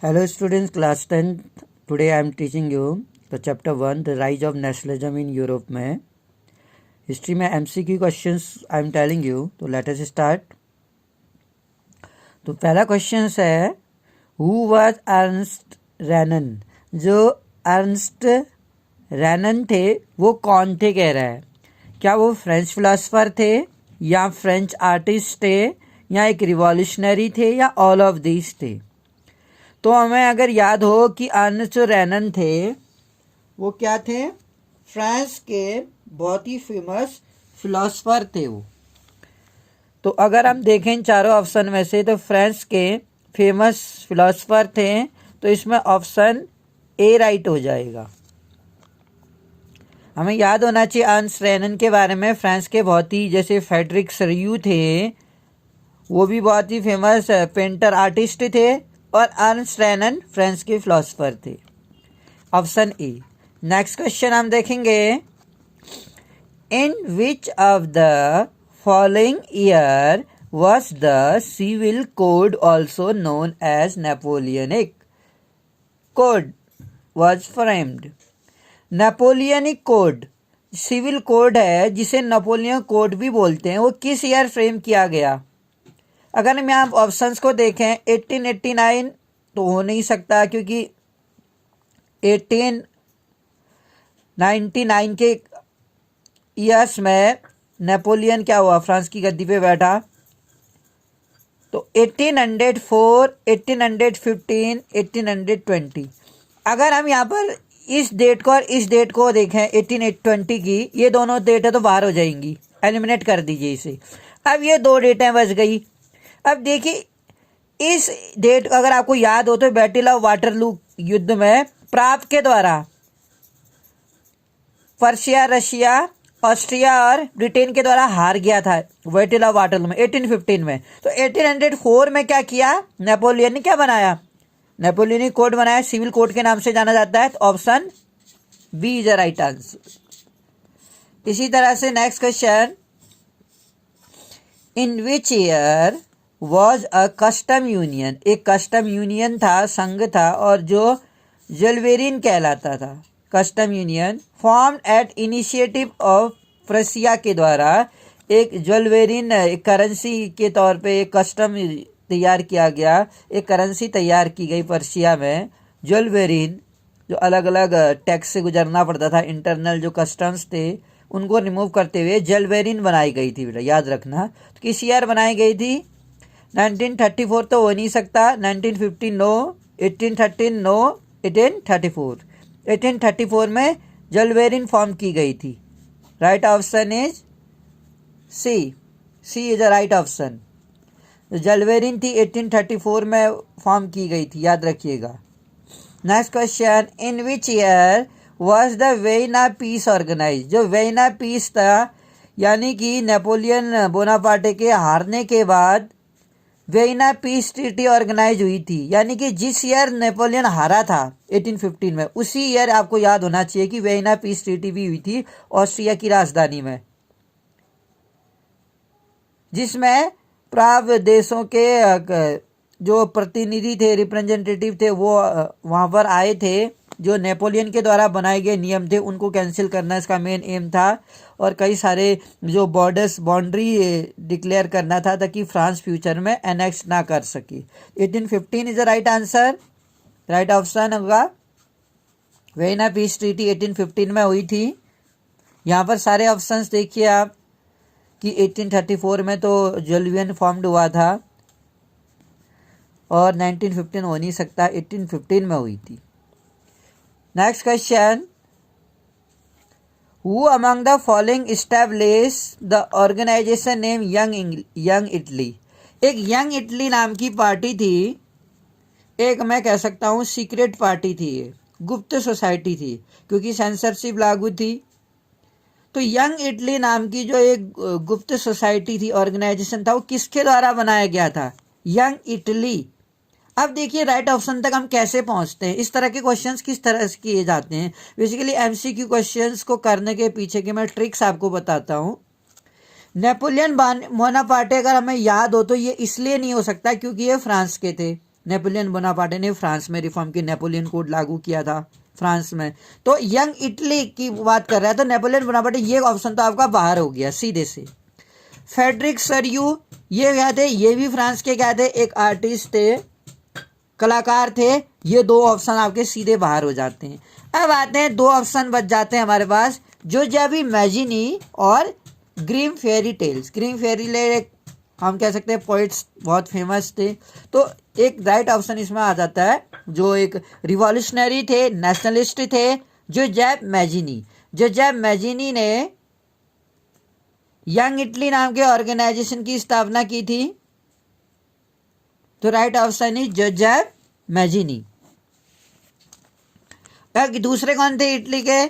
Hello students, class 10th. Today I am teaching you the chapter 1, the rise of nationalism in Europe में history में MCQ questions I am telling you. तो let us start. तो पहला question है who was Ernst रेनन. जो Ernst रेनन थे वो कौन थे कह रहा है. क्या वो फ्रेंच फिलोसफर थे या फ्रेंच आर्टिस्ट थे या एक रिवॉल्यूशनरी थे या ऑल ऑफ दीज थे. तो हमें अगर याद हो कि अर्नस्ट रेनन थे वो क्या थे, फ्रांस के बहुत ही फेमस फिलोसफर थे वो. तो अगर हम देखें इन चारों ऑप्शन में से तो फ्रांस के फेमस फिलोसफर थे, तो इसमें ऑप्शन ए राइट हो जाएगा. हमें याद होना चाहिए अर्नस्ट रेनन के बारे में. फ्रांस के बहुत ही, जैसे फ्रेडरिक सरियू थे वो भी बहुत ही फेमस पेंटर आर्टिस्ट थे, और अर्नस्ट रेनन फ्रांस के फिलोसफर थे. Option A. नेक्स्ट क्वेश्चन हम देखेंगे. In which of the following year was the civil code also known as Napoleonic code was framed. Napoleonic code civil code है जिसे Napoleon code भी बोलते हैं, वो किस ईयर फ्रेम किया गया. अगर हम यहाँ ऑप्शंस को देखें 1889 तो हो नहीं सकता, क्योंकि 1899 के ईयर्स में नेपोलियन क्या हुआ, फ्रांस की गद्दी पे बैठा. तो 1804, 1815, 1820. अगर हम यहाँ पर इस डेट को और इस डेट को देखें 1820 की, ये दोनों डेटें तो बाहर हो जाएंगी, एलिमिनेट कर दीजिए इसे. अब ये दो डेटें बच गई. अब देखिए इस डेट अगर आपको याद हो तो बैटल ऑफ वाटरलू युद्ध में प्राग के द्वारा पर्शिया, रशिया, ऑस्ट्रिया और ब्रिटेन के द्वारा हार गया था बैटल ऑफ वाटरलू में 1815 में. तो 1804 में क्या किया, नेपोलियन ने क्या बनाया, नेपोलियनिक कोड बनाया, सिविल कोड के नाम से जाना जाता है. तो option B is the right answer. इसी तरह से next question. In which year was a custom union. एक कस्टम यूनियन था, संघ था, और जो जलवेरिन कहलाता था. Custom union form at initiative of Prussia के द्वारा एक जलवेरिन करेंसी के तौर पे एक कस्टम तैयार किया गया, एक करेंसी तैयार की गई पर्शिया में, जलवेरिन. जो अलग अलग टैक्स से गुजरना पड़ता था, इंटरनल जो कस्टम्स थे उनको रिमूव करते हुए जलवेरिन बनाई गई थी. बेटा याद रखना. तो किस ईयर बनाई गई थी. 1934 तो हो नहीं सकता, 1915 नो, 1813 नो, 1834. 1834 में जलवेरिन फॉर्म की गई थी. Right option is C. C is the right option. Zollverein थी 1834 में फॉर्म की गई थी, याद रखिएगा. Next question. In which year was the Vienna peace organise. जो वेइना पीस था, यानी कि नेपोलियन बोनापार्टे के हारने के बाद वेइना पीस ट्रीटी ऑर्गेनाइज हुई थी. यानी कि जिस ईयर नेपोलियन हारा था 1815 में, उसी ईयर आपको याद होना चाहिए कि वेइना पीस ट्रीटी भी हुई थी ऑस्ट्रिया की राजधानी में, जिसमें प्राग देशों के जो प्रतिनिधि थे, रिप्रेजेंटेटिव थे, वो वहाँ पर आए थे. जो नेपोलियन के द्वारा बनाए गए नियम थे उनको कैंसिल करना इसका मेन एम था, और कई सारे जो बाउंड्री डिक्लेयर करना था ताकि फ्रांस फ्यूचर में एनेक्स ना कर सके. 1815 is the right answer. Right option होगा. वेइना पीस ट्रीटी 1815 में हुई थी. यहाँ पर सारे ऑप्शंस देखिए आप कि 1834 में तो जलवेरिन फॉर्म्ड हुआ था, और 1915 हो नहीं सकता, 1815 में हुई थी. Next question. Who among the following establish the organisation name Young Italy. एक यंग इटली नाम की पार्टी थी, एक मैं कह सकता हूँ सीक्रेट पार्टी थी, गुप्त सोसाइटी थी, क्योंकि सेंसरशिप लागू थी. तो यंग इटली नाम की जो एक गुप्त सोसाइटी थी, ऑर्गेनाइजेशन था, वो किसके द्वारा बनाया गया था, यंग इटली. अब देखिए राइट ऑप्शन तक हम कैसे पहुंचते हैं, इस तरह के क्वेश्चंस किस तरह से किए जाते हैं. बेसिकली एमसीक्यू क्वेश्चंस को करने के पीछे के मैं ट्रिक्स आपको बताता हूं. नेपोलियन बोनापार्टे अगर हमें याद हो तो ये इसलिए नहीं हो सकता क्योंकि ये फ्रांस के थे, नेपोलियन बोनापार्टे ने फ्रांस में रिफॉर्म की, नेपोलियन कोड लागू किया था फ्रांस में। तो यंग इटली की बात कर रहा है तो नेपोलियन बोनापार्टे, ये ऑप्शन तो आपका बाहर हो गया सीधे से। फेडरिक सरयू, ये क्या थे, ये भी फ्रांस के क्या थे, एक आर्टिस्ट थे, कलाकार थे। ये दो ऑप्शन आपके सीधे बाहर हो जाते हैं। अब आते हैं, दो ऑप्शन बच जाते हैं हमारे पास, जोज़ेफी मैजिनी और Grimm fairy tales. Grimm fairy tale हम कह सकते हैं पोइट्स बहुत फेमस थे। तो एक राइट ऑप्शन इसमें आ जाता है, जो एक रिवॉल्यूशनरी थे, नेशनलिस्ट थे, जोज़ेफ मैजिनी। जोज़ेफ मैजिनी ने यंग इटली नाम के ऑर्गेनाइजेशन की स्थापना की थी। तो राइट ऑप्शन इज जोज़ेफ मैजिनी। दूसरे कौन थे इटली के,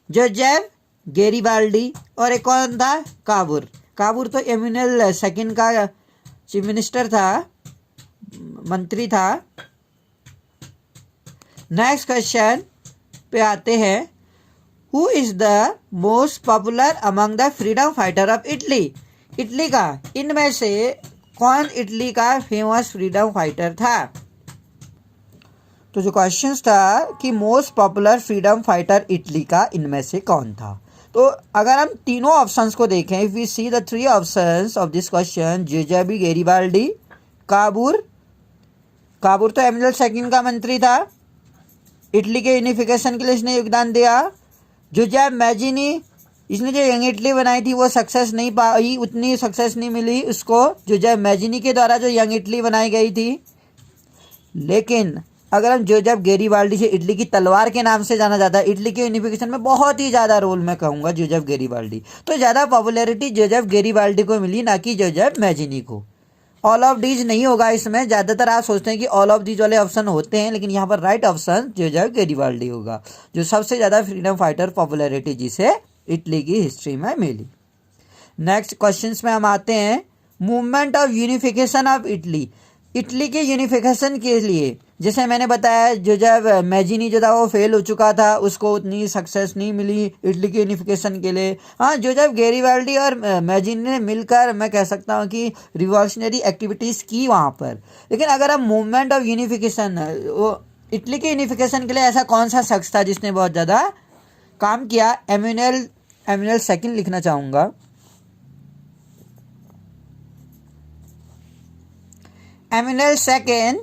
जोज़ेफ गैरिबाल्डी, और एक कौन था, काबूर। काबूर तो एम्यूनल सेकंड का चीफ मिनिस्टर था, मंत्री था। नेक्स्ट क्वेश्चन पे आते हैं, who is the most popular among the freedom fighter of Italy. Italy का इनमें से कौन इटली का फेमस फ्रीडम फाइटर था। तो जो क्वेश्चन था कि most popular freedom fighter Italy का इनमें से कौन था। तो अगर हम तीनों ऑप्शंस को देखें, if we see the three options of this question, Giuseppe Garibaldi, Cavour. Cavour तो एम्यूनल सेकंड का मंत्री था, इटली के यूनिफिकेशन के लिए इसने योगदान दिया। जोज़ेफ मैजिनी, इसने जो यंग इटली बनाई थी वो सक्सेस नहीं पाई, उतनी सक्सेस नहीं मिली उसको, जोज़ेफ मैजिनी के द्वारा जो यंग इटली बनाई गई थी। लेकिन अगर हम जोज़ेफ गैरिबाल्डी, से इटली की तलवार के नाम से जाना जाता है, इटली के यूनिफिकेशन में बहुत ही ज़्यादा रोल मैं कहूँगा जोज़ेफ गैरिबाल्डी। तो ज़्यादा पॉपुलैरिटी जोज़ेफ गैरिबाल्डी को मिली, ना कि जोज़ेफ मैजिनी को। ऑल ऑफ डीज नहीं होगा इसमें, ज़्यादातर आप सोचते हैं कि ऑल ऑफ डीज वाले ऑप्शन होते हैं, लेकिन यहाँ पर राइट ऑप्शन जोज़ेफ गैरिबाल्डी होगा, जो सबसे ज़्यादा फ्रीडम फाइटर पॉपुलैरिटी जिसे इटली की हिस्ट्री में मिली। नेक्स्ट क्वेश्चन में हम आते हैं, movement of unification of Italy. Italy के यूनिफिकेशन के लिए, जैसे मैंने बताया, जोज़ेफ मैजिनी जो था वो फेल हो चुका था, उसको उतनी सक्सेस नहीं मिली इटली के यूनिफिकेशन के लिए। हाँ, जोज़ेफ गैरिबाल्डी और मैजिनी ने मिलकर मैं कह सकता हूँ कि रिवॉल्यूशनरी एक्टिविटीज़ की वहाँ पर। लेकिन अगर हम मूवमेंट ऑफ यूनिफिकेशन, वो इटली के यूनिफिकेशन के लिए ऐसा कौन सा शख्स था जिसने बहुत ज़्यादा काम किया, एम्यूनल सेकंड लिखना चाहूँगा। एम्यूनल सेकंड,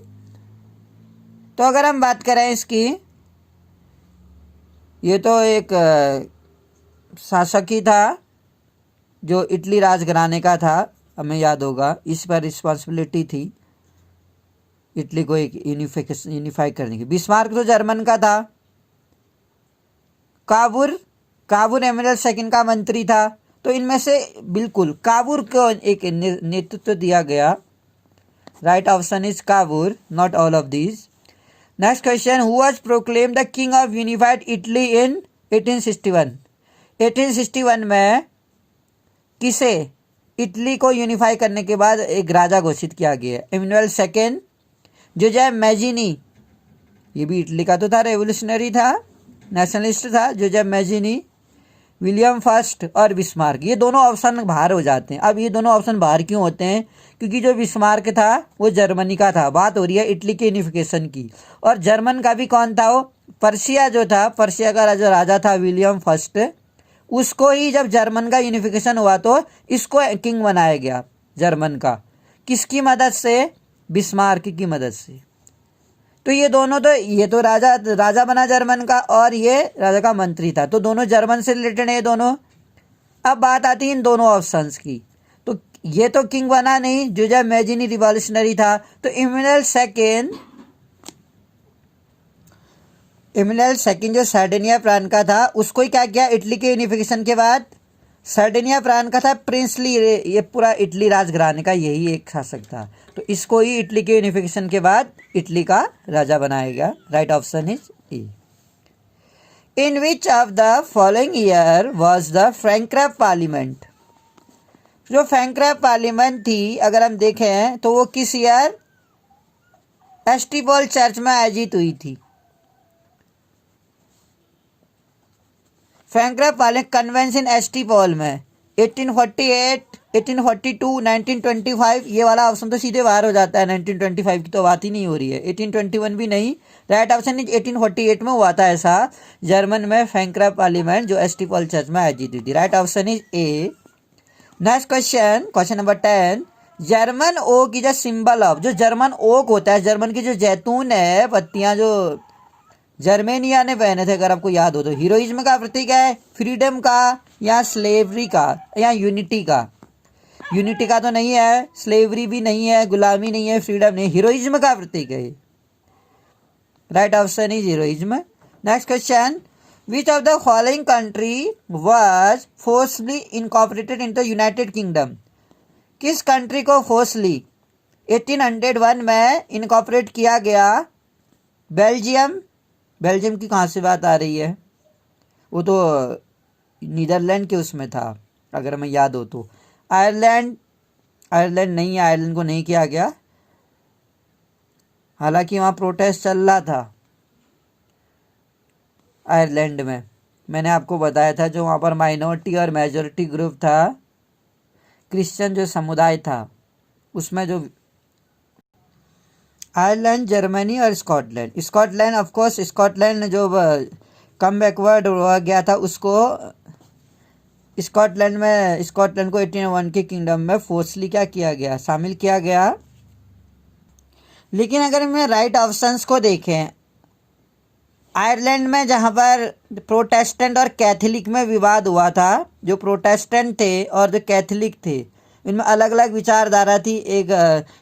तो अगर हम बात करें इसकी, ये तो एक शासक ही था जो इटली राज घराने का था, हमें याद होगा, इस पर रिस्पॉन्सिबिलिटी थी इटली को एक यूनिफाई करने की। बिस्मार्क तो जर्मन का था। काबूर एम्यूनल सेकंड का मंत्री था। तो इनमें से बिल्कुल काबूर को एक नेतृत्व दिया गया। Right option is काबूर, not all of these. Next question, who was proclaimed the king of unified Italy इन 1861। 1861 में किसे इटली को यूनिफाई करने के बाद एक राजा घोषित किया गया। एम्यूनल सेकेंड, जोज़ेफ मैजिनी, ये भी इटली का तो था, रेवोल्यूशनरी था, नेशनलिस्ट था, जोज़ेफ मैजिनी, विलियम फर्स्ट और बिस्मार्क। ये दोनों ऑप्शन बाहर हो जाते हैं। अब ये दोनों ऑप्शन बाहर क्यों होते हैं, क्योंकि जो बिस्मार्क था वो जर्मनी का था, बात हो रही है इटली के यूनिफिकेशन की। और जर्मन का भी कौन था, वो पर्शिया जो था, पर्शिया का जो राजा था विलियम फर्स्ट, उसको ही जब जर्मन का यूनिफिकेशन हुआ तो इसको किंग बनाया गया जर्मन का। किसकी मदद से, बिस्मार्क की मदद से। तो ये दोनों, तो ये तो राजा बना जर्मन का, और ये राजा का मंत्री था, तो दोनों जर्मन से रिलेटेड है ये दोनों। अब बात आती है इन दोनों ऑप्शंस की। तो ये तो किंग बना नहीं, जोज़ेफ मैजिनी रिवॉल्यूशनरी था। तो एम्यूनल सेकंड जो सार्डिनिया प्रांत का था, उसको ही क्या किया इटली के यूनिफिकेशन के बाद, सार्डिनिया प्रांत का था प्रिंसली, ये पूरा इटली राजघराने का यही एक शासक था, तो इसको ही इटली के यूनिफिकेशन के बाद इटली का राजा बनाया गया। Right option is E. In which of the following year was the Frankfurt parliament. जो फ्रैंकक्राफ्ट पार्लियामेंट थी, अगर हम देखें तो वो किस ईयर, एस्टिपॉल चर्च में आयोजित हुई थी। फ्रैंकक्राफ्ट पार्लियामेंट कन्वेंशन एस्टिपॉल में 1848, 1842, 1925, ये वाला ऑप्शन तो सीधे बाहर हो जाता है। 1925 की तो बात ही नहीं हो रही है। 1821 भी नहीं। राइट ऑप्शन इज 1848 में हुआ था ऐसा जर्मन में फैंक्रा पार्लियामेंट जो एस्टिपल चर्च में आयोजित हुई थी। Right option is A. Next question, question number 10। German oak is a symbol of, जो जर्मन ओक होता है, जर्मन की जो जैतून है, पत्तियां जो जर्मेनिया ने पहने थे, अगर आपको याद हो तो, हीरोइज्म का प्रतीक है, फ्रीडम का, या स्लेवरी का, या यूनिटी का? यूनिटी का तो नहीं है, स्लेवरी भी नहीं है, गुलामी नहीं है, फ्रीडम नहीं, हीरोइज्म का प्रतीक है। Right option is heroism. Next question, which of the following country was forcely incorporated in the United Kingdom? किस कंट्री को फोर्सली 1801 में इनकॉर्पोरेट किया गया? बेल्जियम। बेल्जियम की कहाँ से बात आ रही है? वो तो नीदरलैंड के उसमें था, अगर मैं याद हो तो। आयरलैंड, आयरलैंड नहीं है, आयरलैंड को नहीं किया गया, हालांकि वहाँ प्रोटेस्ट चल रहा था आयरलैंड में। मैंने आपको बताया था जो वहाँ पर माइनॉरिटी और मेजॉरिटी ग्रुप था, क्रिश्चियन जो समुदाय था, उसमें जो आयरलैंड, जर्मनी और Scotland. Scotland of course, Scotland जो कम बैकवर्ड हो गया था, उसको स्कॉटलैंड को 1801 के किंगडम में फोर्सली क्या किया गया? शामिल किया गया। लेकिन अगर मैं राइट ऑप्शंस को देखें, आयरलैंड में जहाँ पर प्रोटेस्टेंट और कैथोलिक में विवाद हुआ था, जो प्रोटेस्टेंट थे और जो कैथोलिक थे, इनमें अलग अलग विचारधारा थी। एक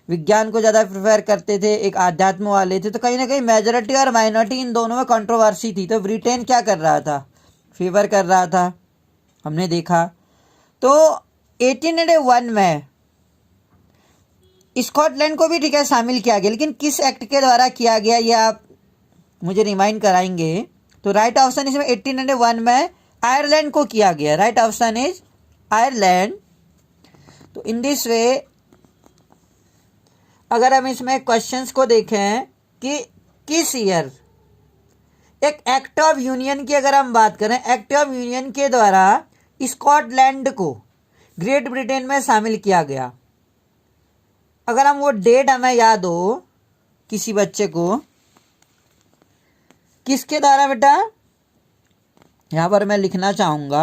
विज्ञान को ज़्यादा प्रेफर करते थे, एक आध्यात्म वाले थे। तो कहीं ना कहीं मेजॉरिटी और माइनॉरिटी इन दोनों में कंट्रोवर्सी थी। तो ब्रिटेन क्या कर रहा था? फेवर कर रहा था, हमने देखा। तो 1801 में स्कॉटलैंड को भी ठीक है शामिल किया गया, लेकिन किस एक्ट के द्वारा किया गया ये आप मुझे रिमाइंड कराएंगे? तो राइट ऑप्शन इसमें 1801 में आयरलैंड को किया गया। Right option is Ireland. तो इन दिस वे अगर हम इसमें क्वेश्चंस को देखें कि किस ईयर एक एक्ट ऑफ यूनियन की अगर हम बात करें, एक्ट ऑफ यूनियन के द्वारा स्कॉटलैंड को ग्रेट ब्रिटेन में शामिल किया गया, अगर हम वो डेट हमें याद हो किसी बच्चे को, किसके द्वारा बेटा? यहां पर मैं लिखना चाहूंगा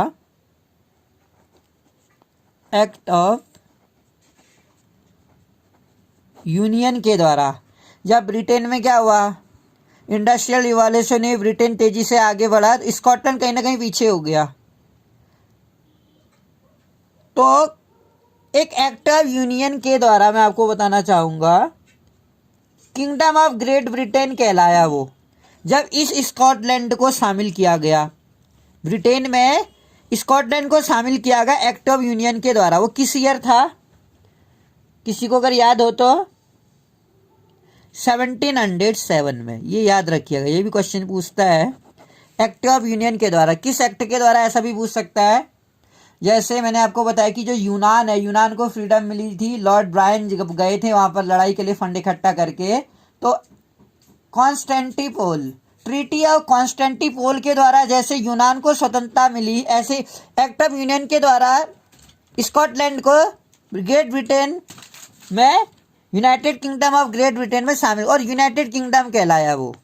एक्ट ऑफ यूनियन के द्वारा। जब ब्रिटेन में क्या हुआ, इंडस्ट्रियल रिवॉल्यूशन हुई, ब्रिटेन तेजी से आगे बढ़ा, स्कॉटलैंड कहीं ना कहीं पीछे हो गया। तो एक एक्ट ऑफ यूनियन के द्वारा मैं आपको बताना चाहूंगा, किंगडम ऑफ ग्रेट ब्रिटेन कहलाया वो, जब इस स्कॉटलैंड को शामिल किया गया। ब्रिटेन में स्कॉटलैंड को शामिल किया गया एक्ट ऑफ यूनियन के द्वारा। वो किस ईयर था? किसी को अगर याद हो तो 1707 में, ये याद रखिएगा, ये भी क्वेश्चन पूछता है। एक्ट ऑफ यूनियन के द्वारा, किस एक्ट के द्वारा, ऐसा भी पूछ सकता है। जैसे मैंने आपको बताया कि जो यूनान है, यूनान को फ्रीडम मिली थी, लॉर्ड ब्रायन जब गए थे वहां पर लड़ाई के लिए फंड इकट्ठा करके, तो कॉन्स्टेंटिपोल, ट्रीटी ऑफ कॉन्स्टेंटिपोल के द्वारा जैसे यूनान को स्वतंत्रता मिली, ऐसे एक्ट ऑफ यूनियन के द्वारा स्कॉटलैंड को ग्रेट ब्रिटेन में, United kingdom of great Britain में शामिल, और यूनाइटेड किंगडम कहलाया वो।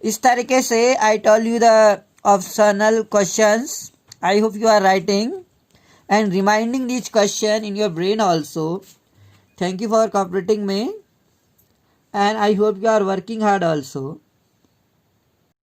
इस तरीके से I told you the optional questions. I hope you are writing and reminding each question in your brain also. Thank you for cooperating me, and I hope you are working hard also.